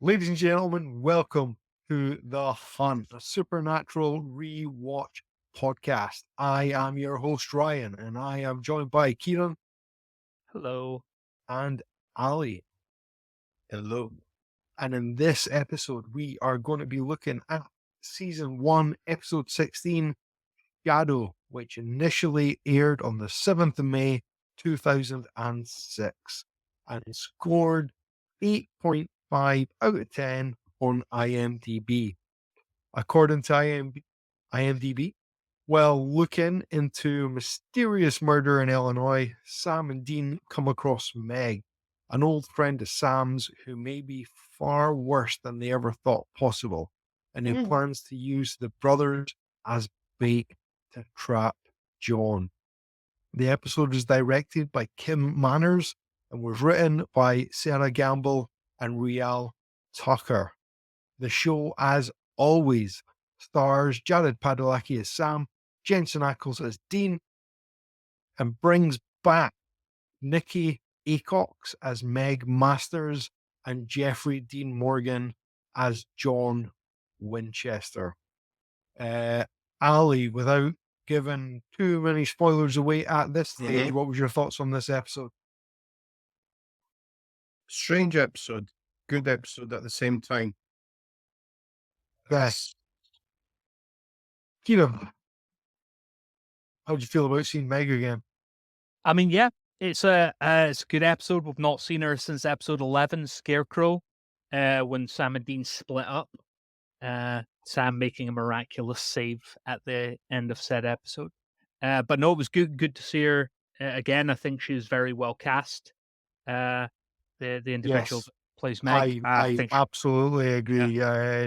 Ladies and gentlemen, welcome to The Hunt, a supernatural rewatch podcast. I am your host, Ryan, and I am joined by Kieran Hello. and Ali. Hello. And in this episode, we are going to be looking at season 1, episode 16, Shadow, which initially aired on the 7th of May, 2006, and it scored 8.5 out of 10 on IMDb. According to IMDb, while looking into a mysterious murder in Illinois, Sam and Dean come across Meg, an old friend of Sam's who may be far worse than they ever thought possible, and who plans to use the brothers as bait to trap John. The episode was directed by Kim Manners and was written by Sarah Gamble and Rial Tucker. The show, as always, stars Jared Padalecki as Sam, Jensen Ackles as Dean, and brings back Nikki Acox as Meg Masters and Jeffrey Dean Morgan as John Winchester. Ali, without giving too many spoilers away at this stage, what was your thoughts on this episode? Strange episode. Good episode at the same time. Yes. Kieran, how'd you feel about seeing Meg again? I mean, yeah, it's a good episode. We've not seen her since episode 11, Scarecrow, when Sam and Dean split up. Sam making a miraculous save at the end of said episode. But no, it was good to see her again. I think she was very well cast. The individual Yes. that plays Meg. I think absolutely agree.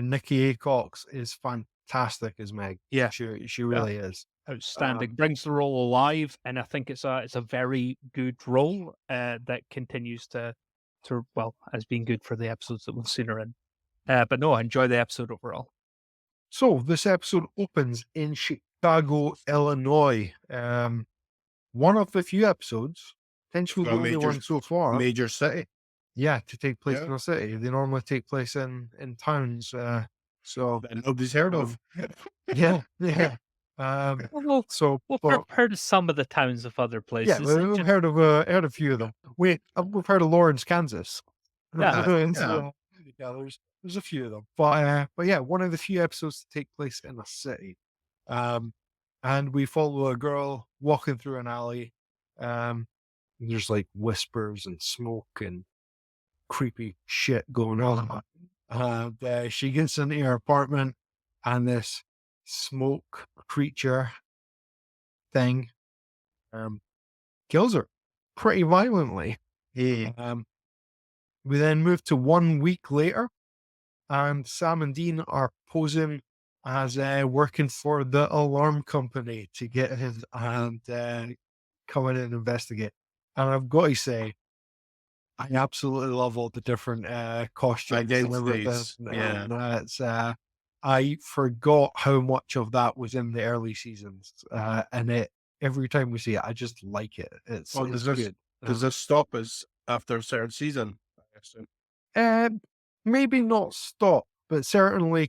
Nikki Acox is fantastic as Meg. Yeah. She really is. outstanding. Brings the role alive, and I think it's a very good role that continues to well, has been good for the episodes that we've seen her in. But no, I enjoy the episode overall. So this episode opens in Chicago, Illinois. One of the few episodes, potentially the only one so far. Major city. Yeah, to take place Yeah. in a city. They normally take place in towns. So That nobody's heard of. yeah. Well, So we've but- heard of some of the towns of other places. yeah, we've heard of a few of them. We've heard of Lawrence, Kansas. Yeah. There's a few of them, but yeah, one of the few episodes to take place in a city. And we follow a girl walking through an alley. There's like whispers and smoke and creepy shit going on. And she gets into her apartment, and this smoke creature thing kills her pretty violently. Yeah. We then move to 1 week later, and Sam and Dean are posing as working for the alarm company to get him and come in and investigate. And I've got to say, I absolutely love all the different costumes. Identities, And it's, I forgot how much of that was in the early seasons, and every time we see it, I just like it. It's good. Does this stop us after a certain season? I assume. Maybe not stop, but certainly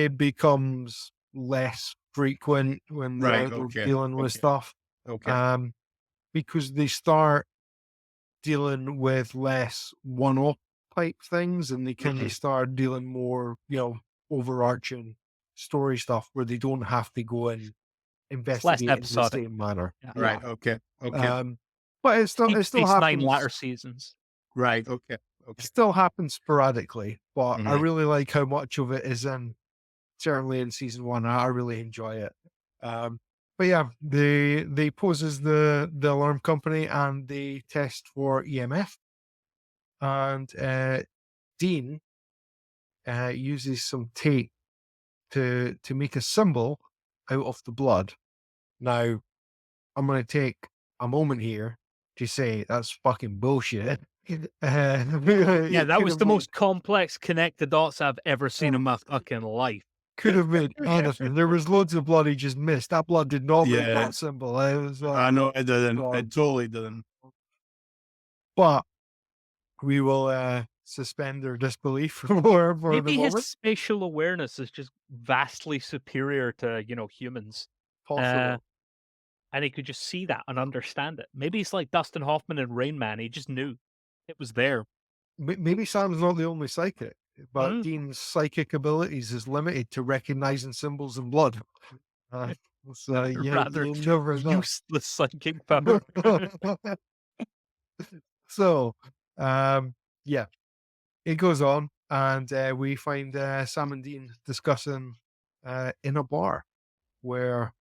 becomes less frequent when they're dealing with stuff. Okay. Because they start dealing with less one-off type things, and they kind of start dealing more, overarching story stuff where they don't have to go and investigate in the episodic. same manner. Yeah. Right. Okay. Okay. But it still These happens. 9 latter seasons. Right. Okay. It Okay. still happens sporadically, but I Mhm. really like how much of it is certainly in season 1. I really enjoy it. But yeah, they pose as the alarm company, and they test for EMF. And Dean uses some tape to make a symbol out of the blood. Now, I'm going to take a moment here to say that's fucking bullshit. Yeah, that was the most complex connect the dots I've ever seen in my fucking life. Could have been anything. There was loads of blood he just missed. That blood did not make Yeah. that symbol. It was like, I know it didn't. God. It totally didn't. But we will suspend their disbelief for the Maybe his moment. spatial awareness is just vastly superior to, humans. Possible. And he could just see that and understand it. Maybe it's like Dustin Hoffman in Rain Man. He just knew it was there. Maybe Sam's not the only psychic, but Mm. Dean's psychic abilities is limited to recognizing symbols in blood. So Rather you never know. useless psychic power. So, yeah, it goes on, and we find Sam and Dean discussing in a bar where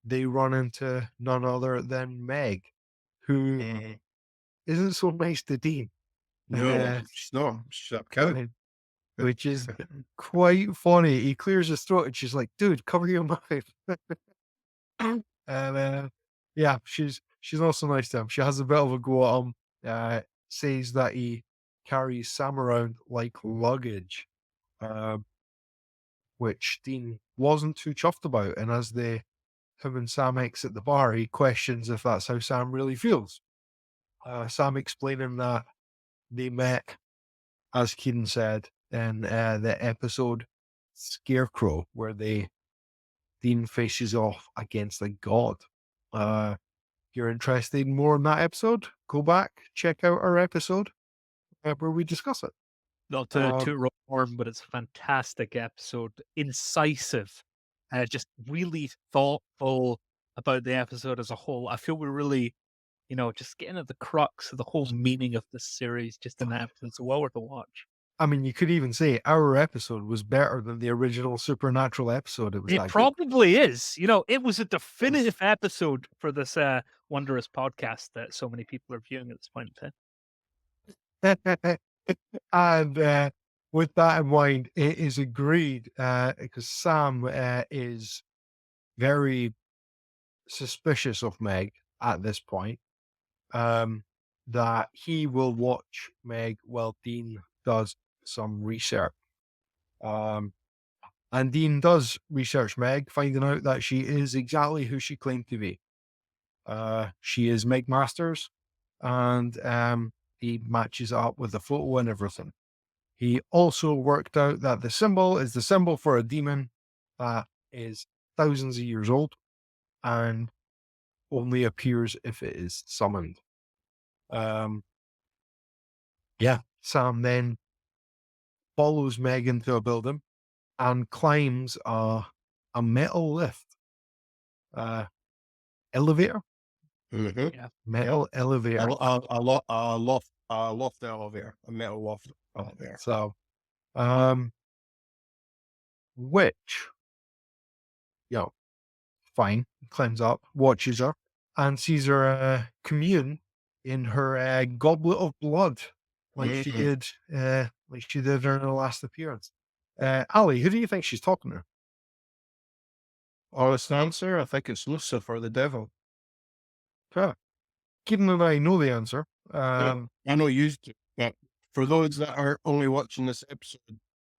they run into none other than Meg, who isn't so nice to Dean. No, she's not. She's up cow. Which is quite funny. He clears his throat, and she's like, "Dude, cover your mouth." And yeah, she's also nice to him. She has a bit of a go at him. Says that he carries Sam around like luggage, which Dean wasn't too chuffed about. And as him and Sam exit the bar, he questions if that's how Sam really feels. Sam explaining that they met, as Kieran said, in the episode Scarecrow, where Dean faces off against a god. If you're interested in more in that episode, go back, check out our episode where we discuss it. Not to toot horn, but it's a fantastic episode. Incisive. Just really thoughtful about the episode as a whole. I feel we're really, just getting at the crux of the whole meaning of this series just in that episode. It's well worth a watch. I mean, you could even say our episode was better than the original Supernatural episode. It was It probably is. It was a definitive episode for this wondrous podcast that so many people are viewing at this point in time. And with that in mind, it is agreed because Sam is very suspicious of Meg at this point, that he will watch Meg while Dean does some research. And Dean does research Meg, finding out that she is exactly who she claimed to be. She is Meg Masters, and he matches up with the photo and everything. He also worked out that the symbol is the symbol for a demon that is thousands of years old and only appears if it is summoned. Sam then follows Meg into a building and climbs a metal lift. Elevator? Mm-hmm. Yeah. Metal elevator. A loft elevator, a metal loft elevator. So, which, fine, climbs up, watches her, and sees her commune in her goblet of blood, like she did in her last appearance. Ali, who do you think she's talking to? Honest answer, I think it's Lucifer, the devil. Kieran and I know the answer. I know you do, but for those that are only watching this episode,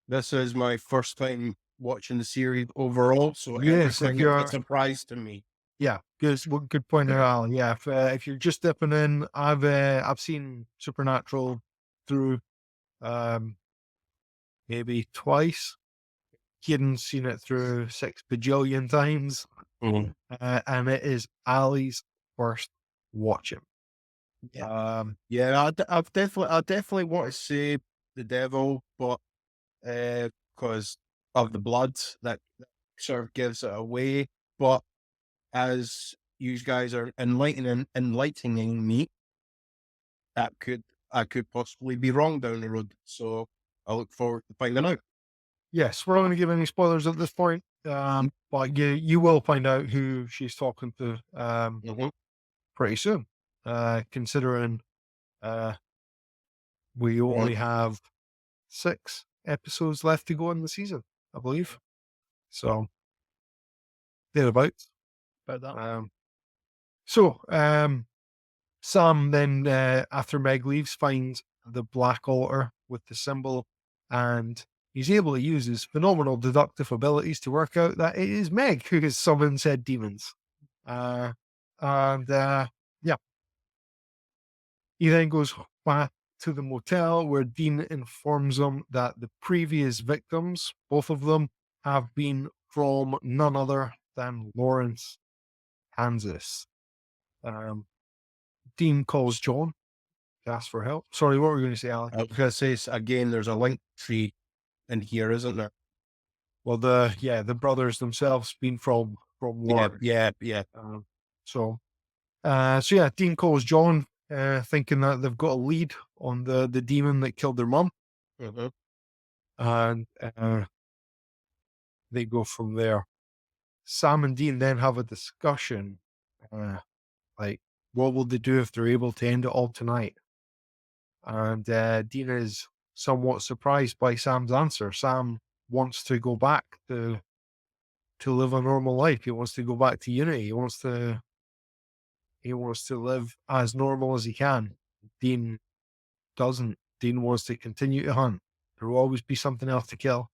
this is my first time watching the series overall, so Yes, everything is a surprise to me. Yeah, good point there, Al. Yeah, if you're just dipping in, I've seen Supernatural through maybe twice. Kieran's seen it through 6 bajillion times, and it is Ali's first watching. Yeah, I definitely want to say the devil, but because of the blood that sort of gives it away. But as you guys are enlightening me, I could possibly be wrong down the road. So I look forward to finding out. Yes, we're not going to give any spoilers at this point, but you will find out who she's talking to pretty soon, considering we only have 6 episodes left to go in the season, I believe. So, thereabouts. About that. Sam then, after Meg leaves, finds the black altar with the symbol, and he's able to use his phenomenal deductive abilities to work out that it is Meg who has summoned said demons. Yeah. He then goes back to the motel where Dean informs them that the previous victims, both of them, have been from none other than Lawrence, Kansas. Dean calls John to ask for help. Sorry, what were you going to say, Ali? I was going to say, again, there's a link tree in here, isn't there? Well, the brothers themselves been from Lawrence. Yeah. So yeah, Dean calls John, thinking that they've got a lead on the demon that killed their mum, Mm-hmm. and they go from there. Sam and Dean then have a discussion, like what will they do if they're able to end it all tonight? And Dean is somewhat surprised by Sam's answer. Sam wants to go back to live a normal life. He wants to go back to Unity. He wants to live as normal as he can. Dean doesn't. Dean wants to continue to hunt. There will always be something else to kill.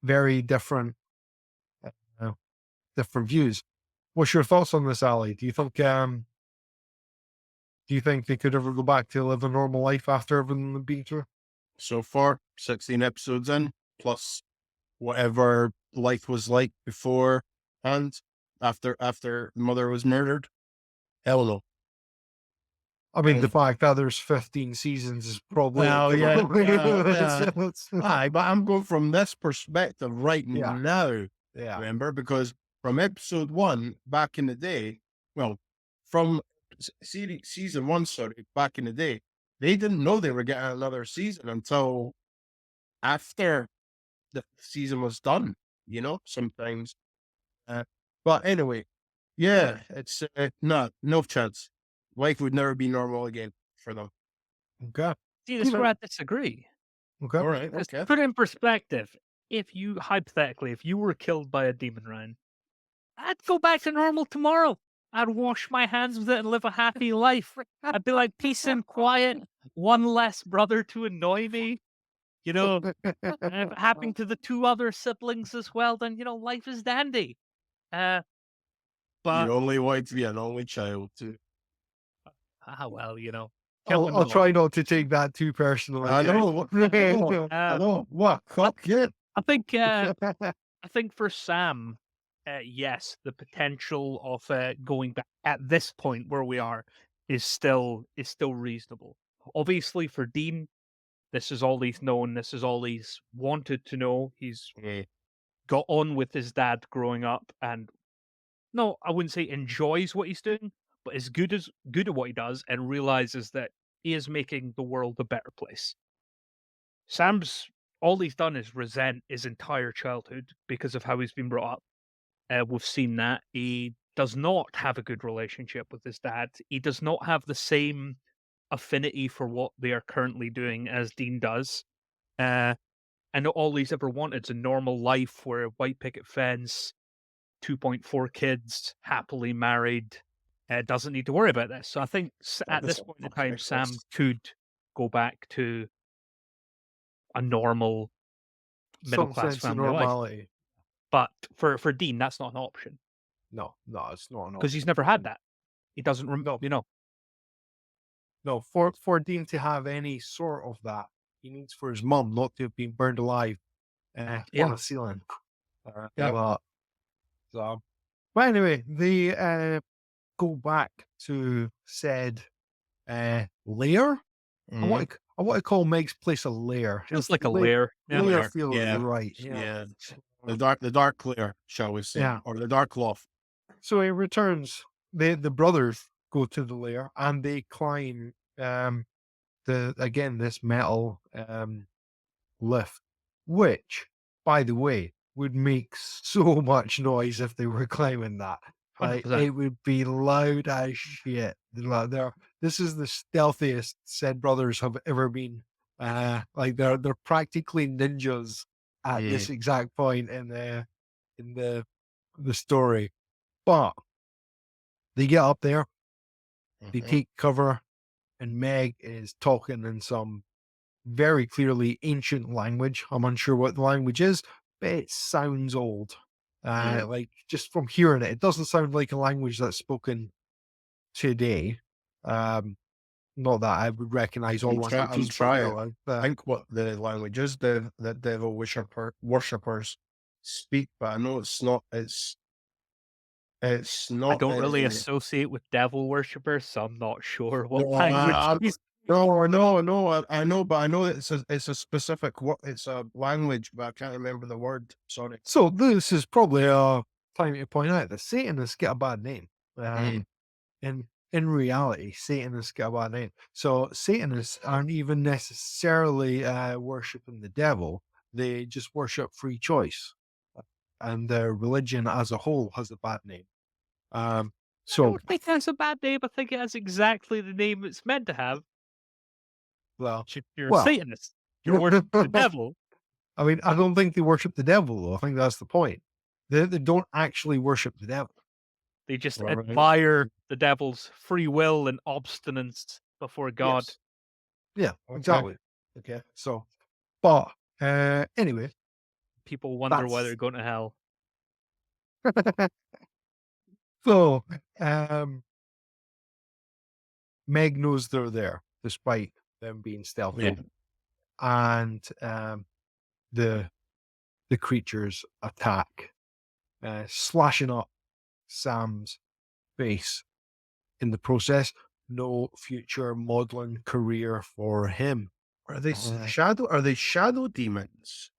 Very different, different views. What's your thoughts on this, Ali? Do you think they could ever go back to live a normal life after everything they've been through? So far, 16 episodes in, plus whatever life was like before and after mother was murdered. Hell no. I mean, the fact that there's 15 seasons is probably... Well, yeah. It's- Aye, but I'm going from this perspective right Yeah. now, yeah. remember? Because from episode 1 back in the day, well, from season 1, back in the day, they didn't know they were getting another season until after the season was done, sometimes. But anyway, yeah, it's no chance. Life would never be normal again for them. Okay. See, this is where I disagree. Okay. All right, Just okay. put it in perspective. If you were killed by a demon, Ryan, I'd go back to normal tomorrow. I'd wash my hands with it and live a happy life. I'd be like peace and quiet, one less brother to annoy me. And if it happened to the 2 other siblings as well, then life is dandy. But You only want to be an only child too. well, I'll try not to take that too personally. I know. I know. What? Cock it. I think I think for Sam, yes, the potential of going back at this point where we are is still reasonable. Obviously, for Dean, this is all he's known. This is all he's wanted to know. He's got on with his dad growing up, and no, I wouldn't say enjoys what he's doing, but is good at what he does, and realizes that he is making the world a better place. Sam's all he's done is resent his entire childhood because of how he's been brought up. We've seen that he does not have a good relationship with his dad. He does not have the same affinity for what they are currently doing as Dean does. And all he's ever wanted is a normal life where a white picket fence, 2.4 kids, happily married, doesn't need to worry about this. So I think at this point in time, Sam could go back to a normal middle class sense of family life. normality. But for Dean, that's not an option No, it's not. because he's never had that. He doesn't, No, for Dean to have any sort of that, he needs for his mum not to have been burned alive on a ceiling. Yeah. But anyway, they go back to said lair. I want to call Meg's place a lair. Feels like a lair. Lair feels Yeah. right. Yeah. The dark lair, shall we say? Yeah. Or the dark loft. So he returns. The brothers go to the lair and they climb this metal lift, which, by the way, would make so much noise if they were climbing that. Like 100%. it would be loud as shit. This is the stealthiest said brothers have ever been. Like they're practically ninjas at this exact point in the story. But they get up there, they take cover, and Meg is talking in some very clearly ancient language. I'm unsure what the language is, but it sounds old. Like just from hearing it, it doesn't sound like a language that's spoken today. Not that I would recognize all I'm languages, but trying. no, I think what the language is that devil worshippers speak, but I know it's not. It's I not. don't really associate with devil worshippers, so I'm not sure what No, language he's. no. I know, but I know that it's a specific what. It's a language, but I can't remember the word. Sorry. So this is probably a time to point out that Satanists get a bad name. Mm. In reality, Satanists get a bad name. So Satanists aren't even necessarily worshiping the devil. They just worship free choice. And their religion as a whole has a bad name. I So, don't think that's a bad name. I think it has exactly the name it's meant to have. well, You're a well, Satanist. You're worshiping the devil. I mean, I don't think they worship the devil, though. I think that's the point. They don't actually worship the devil. They just Right. admire the devil's free will and obstinance before God. Yes. Yeah, Okay. exactly. Okay. So, but anyway, People wonder why That's- they're going to hell. so Meg knows they're there, despite them being stealthy, Yeah. and the creatures attack, slashing up Sam's face. In the process, no future modeling career for him. Are they shadow? Are they shadow demons?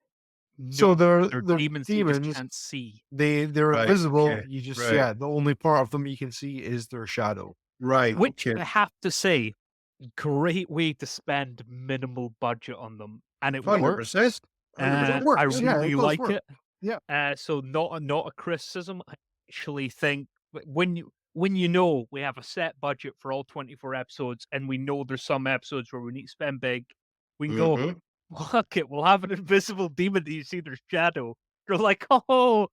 So they're demons you just can't see. They're Right, invisible. okay, You just right. the only part of them you can see is their shadow. Right. Which okay. I have to say, great way to spend minimal budget on them, and it works. 100%. It works. I Yeah, really it does like work. it. Yeah. So not a criticism. I actually think when you know we have a set budget for all 24 episodes, and we know there's some episodes where we need to spend big, we can go, Mhm. fuck it, we'll have an invisible demon that you see their shadow. You're like, oh,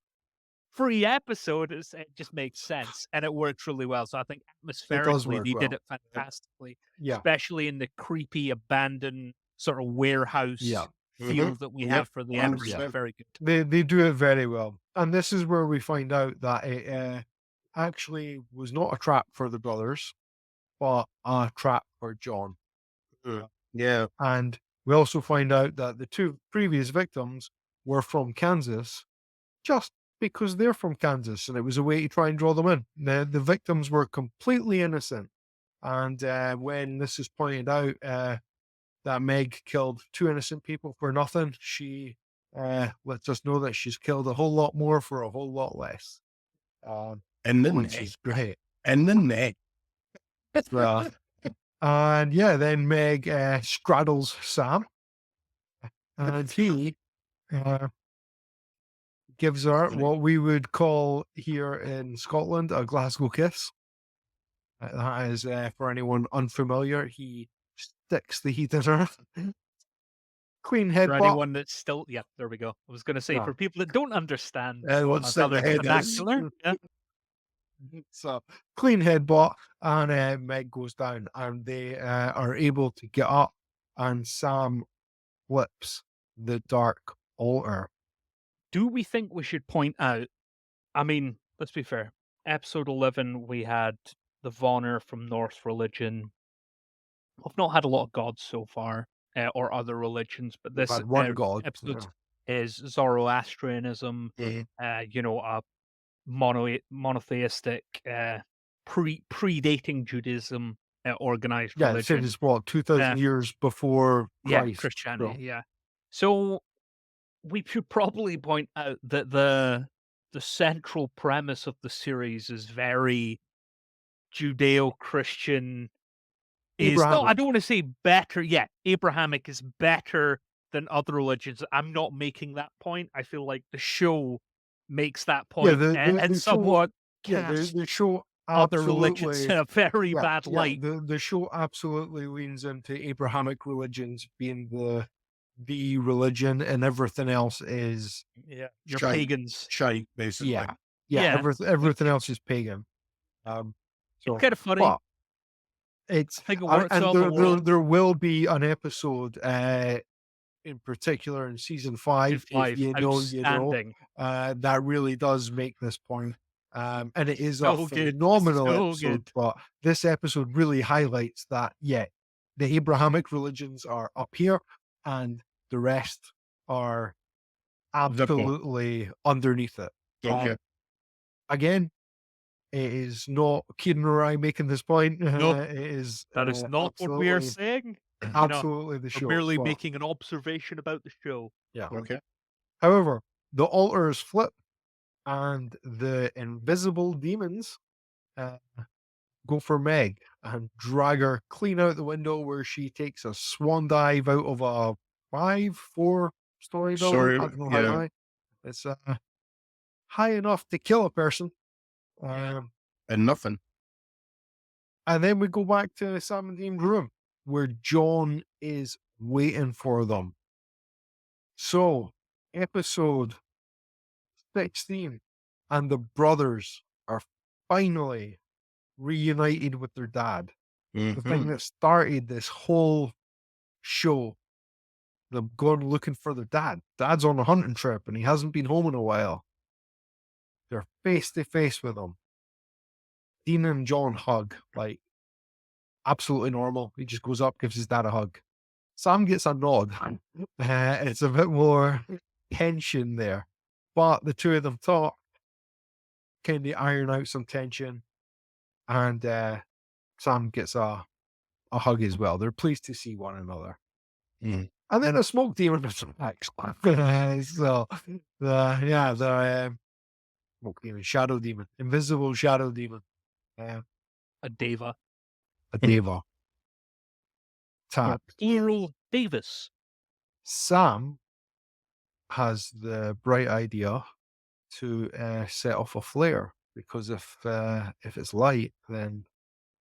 free episode. It just makes sense, and it works really well. So I think atmospherically work they did well. it fantastically, Yeah. especially in the creepy, abandoned sort of warehouse Yeah. feel that we Yep, have for the episode. 100%. Very good. They do it very well. And this is where we find out that it actually was not a trap for the brothers, but a trap for John. Yeah. And we also find out that the two previous victims were from Kansas just because they're from Kansas, and it was a way to try and draw them in. The victims were completely innocent. And when this is pointed out that Meg killed two innocent people for nothing, she lets us know that she's killed a whole lot more for a whole lot less. And then Which is great. And then neck. Well, and yeah, then Meg straddles Sam, and he gives her what we would call here in Scotland a Glasgow kiss. That is, for anyone unfamiliar, he sticks the heat in her. Clean head For bop. anyone that's still, yeah, there we go. I was going to say, Yeah. for people that don't understand what's that other the head is? vernacular, yeah, So clean head bot, and Meg goes down, and they are able to get up, and Sam flips the dark altar. do we think we should point out? I mean, let's be fair. Episode 11, we had the Vonner from Norse religion. We've not had a lot of gods so far, or other religions, but We've this had one god, episode is Zoroastrianism. You know, a monotheistic, predating Judaism, organized Yeah, religion. it is what 2,000 years before Christ. Yeah, Christianity. So, Yeah. So we should probably point out that the central premise of the series is very Judeo-Christian. Is no, I Abrahamic. don't want to say better. Yeah, Abrahamic is better than other religions. I'm not making that point. I feel like the show makes that point, and the show- somewhat Yeah, casts the show other religions in absolutely. a very bad light. The show absolutely leans into Abrahamic religions being the religion, and everything else is Yeah, you're Shite. pagans. Shite, basically. yeah. Yeah. Everything else is pagan. So, It's kind of funny. but it's I think it works and on the world. there will be an episode in particular in season 5, if you know, outstanding. that really does make this point. And it is So a good, phenomenal so episode, good. but this episode really highlights that, yeah, the Abrahamic religions are up here, and the rest are absolutely underneath it. Okay. Again, it is not Kieran or I making this point. No, It is that is not what we are saying. You know, absolutely the we're show. merely But, making an observation about the show. yeah. Okay. However, the altars flip, and the invisible demons uh, go for Meg and drag her clean out the window, where she takes a swan dive out of a 4-story building. Sorry, I don't know yeah. how high. It's high enough to kill a person. Yeah. And nothing. And then we go back to Sam and Dean's room, where John is waiting for them. So, episode 16, and the brothers are finally reunited with their dad. The thing that started this whole show, them going looking for their dad. Dad's on a hunting trip and he hasn't been home in a while. They're face to face with him. Dean and John hug, like absolutely normal. He just goes up, gives his dad a hug. Sam gets a nod. It's a bit more tension there. But the two of them talk, kind of iron out some tension, and Sam gets a hug as well. They're pleased to see one another. Mm. And then a smoke demon attacks. So, the smoke demon, shadow demon, invisible shadow demon, A Deva. a deva. Tap. Plural Davis. Sam has the bright idea to set off a flare, because if it's light, then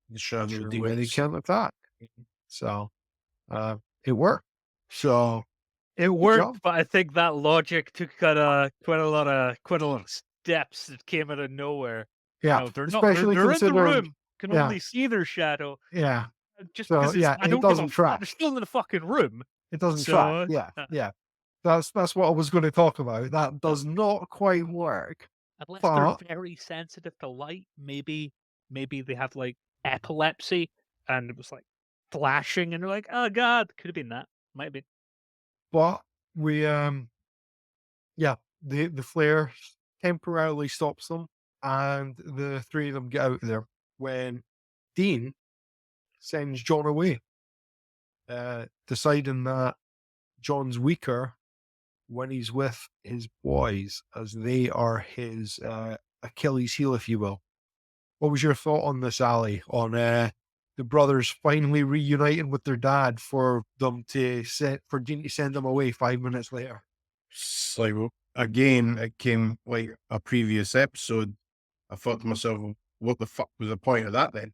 The shadow sure way they demons. can't attack. So it worked. So It job. worked, but I think that logic took quite a lot of steps that came out of nowhere. yeah, You know, they're not. especially They're in the considering room. Can yeah. only see their shadow. yeah, Just So, because it's, yeah, I it don't doesn't give a track. They're still in the fucking room. it doesn't So, track. Yeah. That's what I was going to talk about. That does not quite work. Unless But they're very sensitive to light, maybe they have like epilepsy and it was like flashing, and they're like, "Oh God, could have been that. Might have been." but we the flare temporarily stops them, and the three of them get out of there when Dean sends John away, deciding that John's weaker when he's with his boys, as they are his Achilles heel, if you will. What was your thought on this, Ali? On the brothers finally reuniting with their dad for Dean to send them away 5 minutes later? So again, it came like a previous episode. I thought to myself, what the fuck was the point of that then?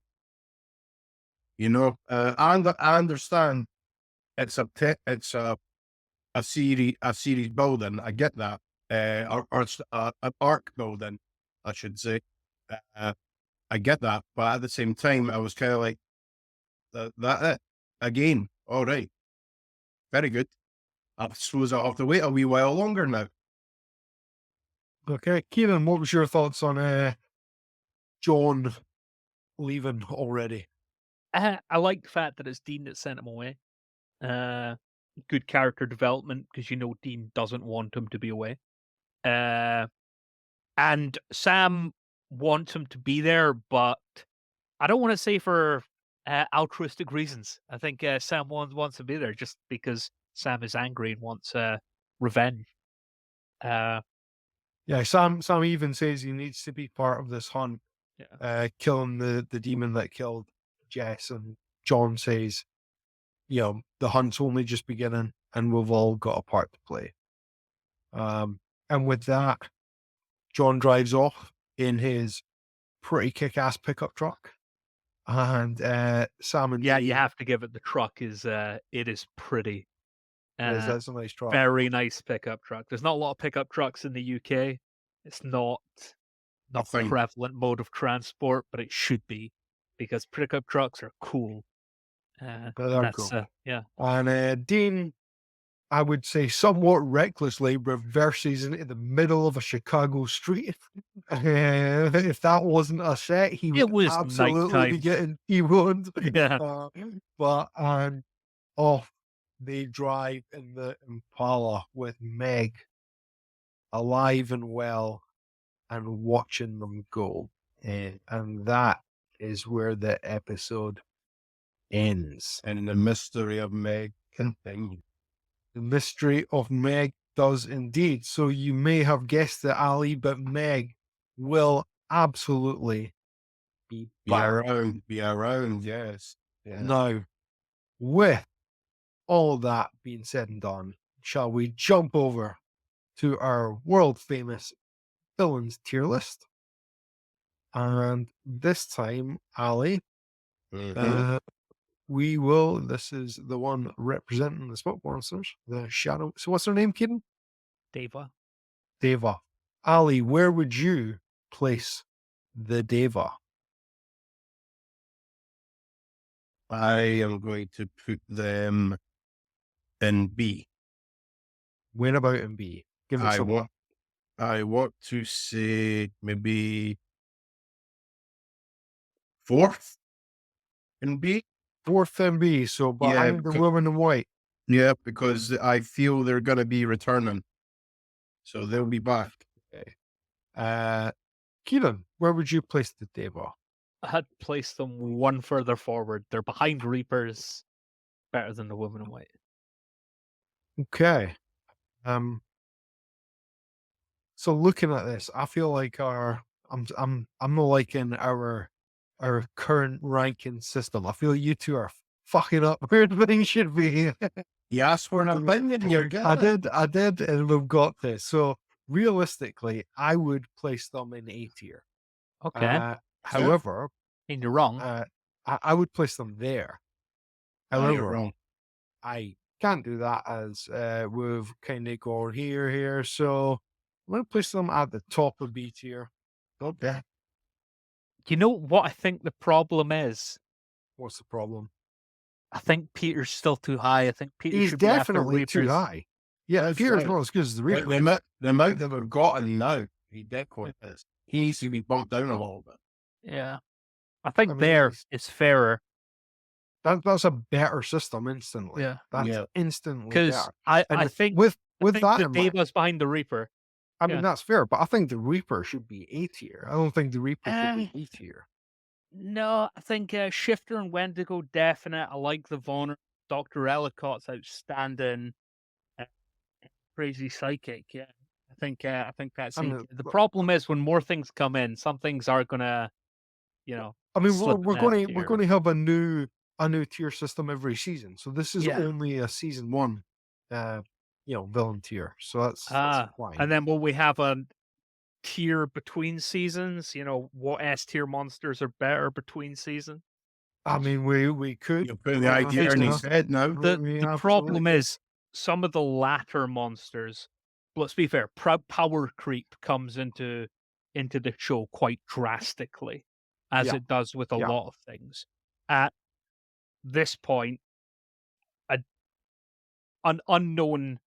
You know, and I understand it's a series building. I get that, or it's an arc building, I should say. I get that, but at the same time, I was kind of like, that it again. All right, very good. I suppose I'll have to wait a wee while longer now. Okay, Kieran, what was your thoughts on John leaving already? I like the fact that it's Dean that sent him away. Good character development, because you know Dean doesn't want him to be away. And Sam wants him to be there, but I don't want to say for altruistic reasons. I think Sam wants to be there just because Sam is angry and wants revenge. Yeah, Sam even says he needs to be part of this hunt, killing the demon that killed Jess, and John says, the hunt's only just beginning and we've all got a part to play. And with that, John drives off in his pretty kick-ass pickup truck, and Sam and Yeah, Dean, you have to give it. The truck is it is pretty. that's a nice truck. Very nice pickup truck. There's not a lot of pickup trucks in the UK. It's not a Nothing. prevalent mode of transport, but it should be, because pickup trucks are cool. They are cool. Yeah. And Dean I would say, somewhat recklessly reverses into the middle of a Chicago street. If that wasn't a set, he would It was absolutely be nighttime. getting T-boned. Yeah. But off they drive in the Impala with Meg alive and well and watching them go. And that is where the episode ends. And the mystery of Meg continues. The mystery of Meg does indeed. So you may have guessed it, Ali, but Meg will absolutely be back. Be around, yes. Yeah. Now, with all that being said and done, shall we jump over to our world famous villains tier list? And this time, Ali, Mhm. this is the one representing the smoke monsters, the shadow. So what's her name, Kieran? Deva. Deva. Ali, where would you place the Deva? I am going to put them in B. Where about in B? Give us I want to say maybe fourth in B. fourth in B, so behind the woman in white. Yeah, because I feel they're going to be returning. So they'll be back. Okay. Kieran, where would you place the Deva? I had placed them one further forward. They're behind Reapers, better than the woman in white. Okay. So looking at this, I feel like I'm not liking our current ranking system. I feel you two are fucking up where things should be. You asked for an opinion, you're good. I did, and we've got this. So realistically, I would place them in A tier. Okay. However, And you're wrong. I would place them there. No, you're However, wrong. I can't do that as we've kind of gone here. So I'm going to place them at the top of B tier. Okay. You know what I think the problem is? What's the problem? I think Peter's still too high. I think Peter He's should be after definitely too Reapers. high. Yeah, That's Peter's right. not as good as the But Reaper. the amount that we've gotten now, he definitely is. He needs to be bumped down a little bit. Yeah. I think I mean, there is fairer. That's a better system instantly. Yeah. That's instantly Because better. I And think with I think that the in mind, Deva's behind the Reaper. I mean yeah. that's fair, but I think the Reaper should be A tier. I don't think the Reaper should be B tier. No, I think Shifter and Wendigo definite. I like the Vonner. Dr. Ellicott's outstanding. Crazy psychic, yeah. I think that's I it. mean, The problem is when more things come in, some things are gonna, I mean, slip we're in going F to we're tier. going to have a new tier system every season. So this is Yeah. only a season one, villain tier. So that's fine. And then will we have a tier between seasons? What S tier monsters are better between seasons? I mean, we could. You're putting the idea in his head now. The problem is some of the latter monsters. Let's be fair. Power creep comes into the show quite drastically, as Yeah. it does with a Yeah. lot of things. At this point, an unknown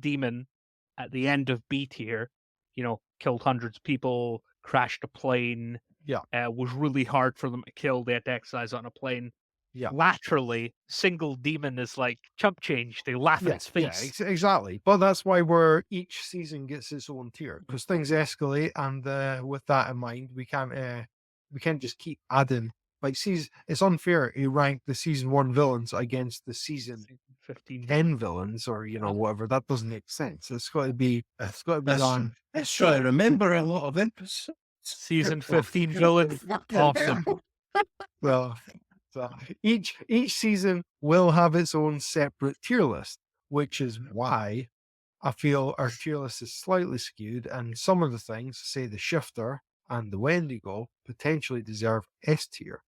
demon at the end of B tier, killed hundreds of people, crashed a plane. Yeah. Was really hard for them to kill. They had to exercise on a plane. Yeah. Laterally, single demon is like chump change. They laugh at its face. Exactly. But that's why each season gets its own tier because things escalate, and with that in mind, we can't just keep adding. Like, it's unfair to rank the season 1 villains against the season 10 villains, or whatever. That doesn't make sense. It's got to be done. Let's try to remember a lot of episodes. Season 15 villain. Awesome. Well, so each season will have its own separate tier list, which is why I feel our tier list is slightly skewed, and some of the things, say the Shifter and the Wendigo, potentially deserve S tier.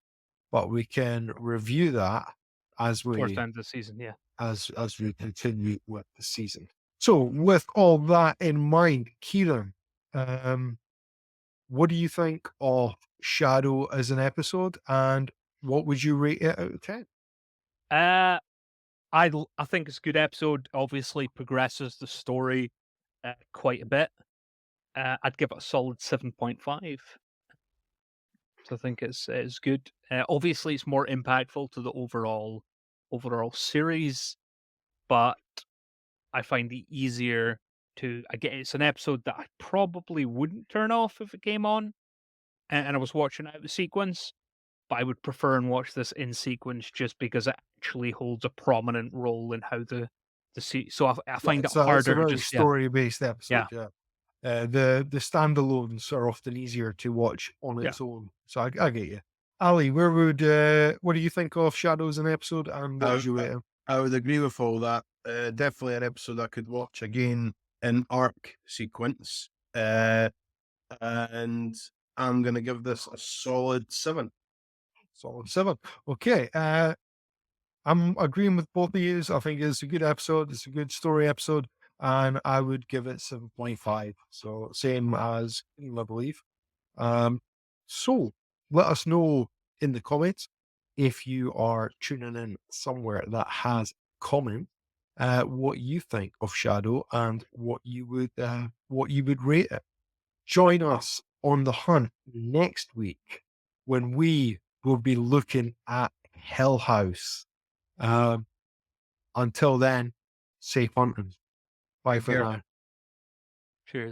But we can review that as we Towards the end of the season, yeah. as we continue with the season. So with all that in mind, Kieran, what do you think of Shadow as an episode, and what would you rate it out of 10? I think it's a good episode. Obviously, progresses the story quite a bit. I'd give it a solid 7.5. So I think it's good. Obviously, it's more impactful to the overall series, but I find it easier to. Again, it's an episode that I probably wouldn't turn off if it came on, and I was watching out of sequence. But I would prefer and watch this in sequence just because it actually holds a prominent role in how so I Yeah, find it it's a harder to very just yeah, story based yeah, episode. Yeah. The standalones are often easier to watch on yeah. its own. So I get you. Ali, what do you think of Shadows an episode, and what I, would you rate it? I would agree with all that. Definitely an episode I could watch again in arc sequence. And I'm going to give this a solid 7. Solid 7. Okay. I'm agreeing with both of you. I think it's a good episode. It's a good story episode, and I would give it 7.5. So same as Ian, I believe. So let us know in the comments if you are tuning in somewhere that has comment, what you think of Shadow and what you would rate it. Join us on the hunt next week when we will be looking at Hell House. Um, until then, safe hunting. Bye Take for care. now. Cheers.